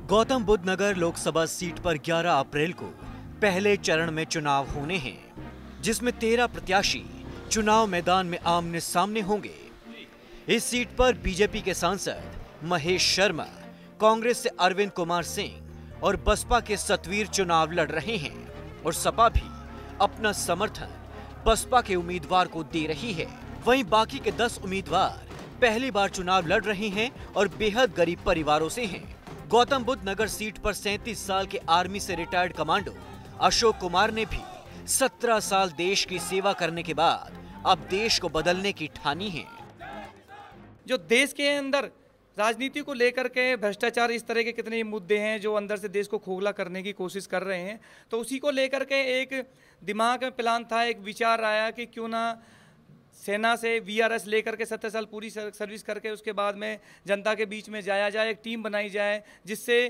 गौतम बुद्ध नगर Lok Sabha seat पर 11 अप्रैल को पहले चरण में चुनाव होने हैं, जिसमें 13 प्रत्याशी चुनाव मैदान में आमने सामने होंगे। इस सीट पर बीजेपी के सांसद महेश शर्मा, कांग्रेस से अरविंद कुमार सिंह और बसपा के सतवीर चुनाव लड़ रहे हैं और सपा भी अपना समर्थन बसपा के उम्मीदवार को दे रही है। वहीं बाकी के 10 उम्मीदवार पहली बार चुनाव लड़ रहे हैं और बेहद गरीब परिवारों से हैं। गौतम बुद्ध नगर सीट पर 37 साल के आर्मी से रिटायर्ड कमांडो अशोक कुमार ने भी 17 साल देश की सेवा करने के बाद अब देश को बदलने की ठानी है। जो देश के अंदर राजनीति को लेकर के भ्रष्टाचार, इस तरह के कितने मुद्दे हैं जो अंदर से देश को खोखला करने की कोशिश कर रहे हैं, तो उसी को लेकर के एक दिमाग में प्लान था, एक विचार आया कि क्यों ना सेना से वीआरएस लेकर के 70 साल पूरी सर्विस करके उसके बाद में जनता के बीच में जाया जाए, एक टीम बनाई जाए जिससे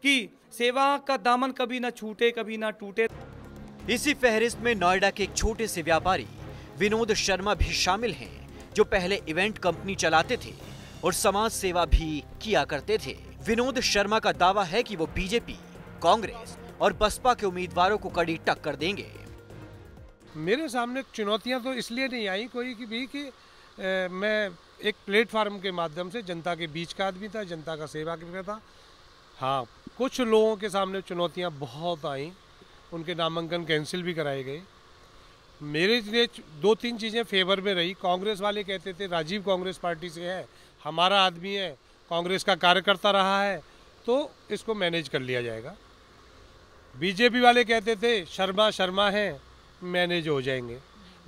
कि सेवा का दामन कभी ना छूटे, कभी ना टूटे। इसी फहरिस्त में नोएडा के एक छोटे से व्यापारी विनोद शर्मा भी शामिल हैं, जो पहले इवेंट कंपनी चलाते थे और समाज सेवा भी किया करते थे। विनोद शर्मा का दावा है कि वो बीजेपी, कांग्रेस और बसपा के उम्मीदवारों को कड़ी टक्कर देंगे। मेरे सामने चुनौतियां तो इसलिए नहीं आई कोई कि मैं एक प्लेटफार्म के माध्यम से जनता के बीच का आदमी था, जनता का सेवा करता था। हाँ, कुछ लोगों के सामने चुनौतियां बहुत आई, उनके नामांकन कैंसिल भी कराए गए। मेरे लिए 2-3 चीज़ें फेवर में रही। कांग्रेस वाले कहते थे राजीव कांग्रेस पार्टी से है, हमारा आदमी है, कांग्रेस का कार्यकर्ता रहा है, तो इसको मैनेज कर लिया जाएगा। बीजेपी वाले कहते थे शर्मा है, मैनेज हो जाएंगे।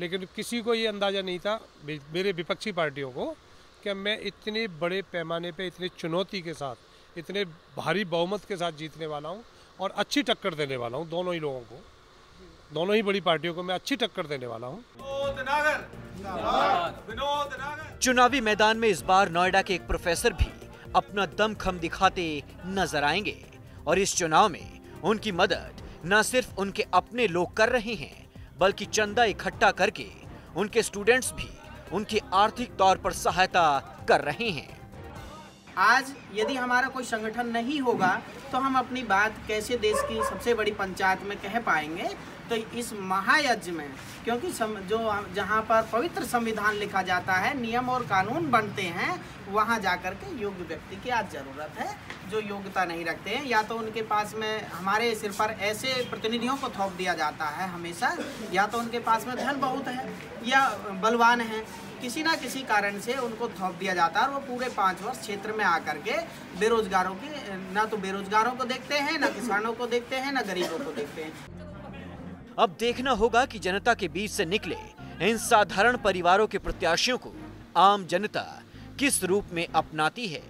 लेकिन किसी को ये अंदाज़ा नहीं था, मेरे विपक्षी पार्टियों को, कि मैं इतने बड़े पैमाने पे, इतनी चुनौती के साथ, इतने भारी बहुमत के साथ जीतने वाला हूँ और अच्छी टक्कर देने वाला हूँ दोनों ही लोगों को, दोनों ही बड़ी पार्टियों को मैं अच्छी टक्कर देने वाला हूँ। चुनावी मैदान में इस बार नोएडा के एक प्रोफेसर भी अपना दमखम दिखाते नजर आएंगे और इस चुनाव में उनकी मदद न सिर्फ उनके अपने लोग कर रहे हैं, बल्कि चंदा इकट्ठा करके उनके स्टूडेंट्स भी उनकी आर्थिक तौर पर सहायता कर रहे हैं। आज यदि हमारा कोई संगठन नहीं होगा तो हम अपनी बात कैसे देश की सबसे बड़ी पंचायत में कह पाएंगे। तो इस महायज्ञ में, क्योंकि जो जहाँ पर पवित्र संविधान लिखा जाता है, नियम और कानून बनते हैं, वहाँ जाकर के योग्य व्यक्ति की आज ज़रूरत है। जो योग्यता नहीं रखते हैं, या तो उनके पास में हमारे सिर पर ऐसे प्रतिनिधियों को थोप दिया जाता है हमेशा, या तो उनके पास में धन बहुत है या बलवान है, किसी ना किसी कारण से उनको थोप दिया जाता है और वो पूरे 5 वर्ष क्षेत्र में आकर के बेरोजगारों की, ना तो बेरोजगारों को देखते हैं, ना किसानों को देखते हैं, ना गरीबों को देखते हैं। अब देखना होगा कि जनता के बीच से निकले इन साधारण परिवारों के प्रत्याशियों को आम जनता किस रूप में अपनाती है।